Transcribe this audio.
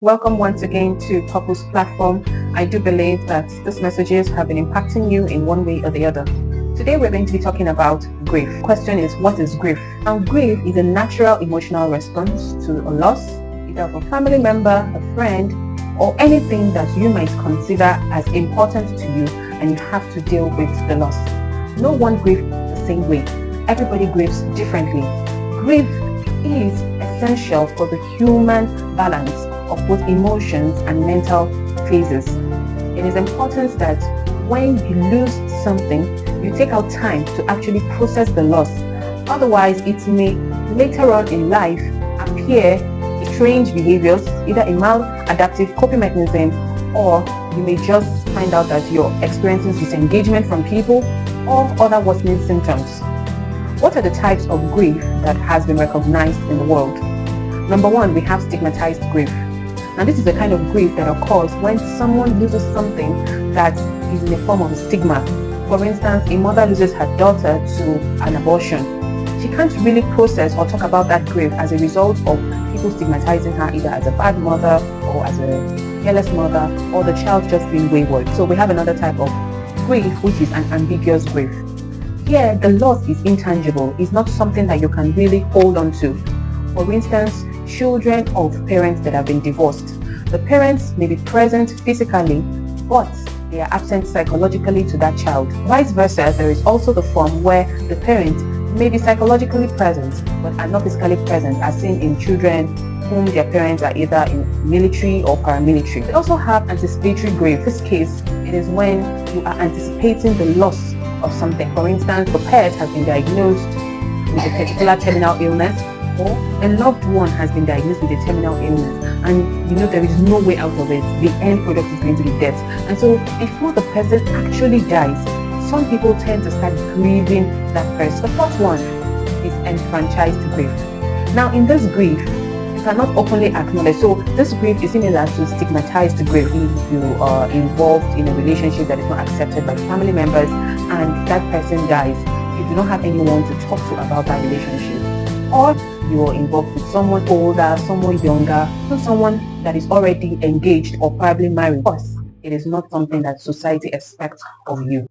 Welcome once again to Purpose Platform. I do believe that these messages have been impacting you in one way or the other. Today we're going to be talking about grief. The question is, what is grief? Now, grief is a natural emotional response to a loss, either of a family member, a friend, or anything that you might consider as important to you and you have to deal with the loss. No one grieves the same way. Everybody grieves differently. Grief is essential for the human balance of both emotions and mental phases. It is important that when you lose something, you take out time to actually process the loss. Otherwise, it may later on in life appear strange behaviors, either a maladaptive coping mechanism, or you may just find out that you're experiencing disengagement from people or other worsening symptoms. What are the types of grief that has been recognized in the world? Number one, we have stigmatized grief. Now, this is the kind of grief that occurs when someone loses something that is in the form of a stigma. For instance, a mother loses her daughter to an abortion. She can't really process or talk about that grief as a result of people stigmatizing her either as a bad mother or as a careless mother, or the child just being wayward. So we have another type of grief, which is an ambiguous grief. Here, the loss is intangible. It's not something that you can really hold on to. For instance, children of parents that have been divorced. The parents may be present physically, but they are absent psychologically to that child. Vice versa, there is also the form where the parents may be psychologically present, but are not physically present, as seen in children whom their parents are either in military or paramilitary. We also have anticipatory grief. In this case, it is when you are anticipating the loss of something. For instance, the pet has been diagnosed with a particular terminal illness, or a loved one has been diagnosed with a terminal illness, and you know there is no way out of it. The end product is going to be death. And so before the person actually dies, some people tend to start grieving that person. The fourth one is enfranchised grief. Now, in this grief, you cannot openly acknowledge. So this grief is similar to stigmatized grief. If you are involved in a relationship that is not accepted by family members and that person dies, you do not have anyone to talk to about that relationship. Or you are involved with someone older, someone younger, someone that is already engaged or probably married. Of course, it is not something that society expects of you.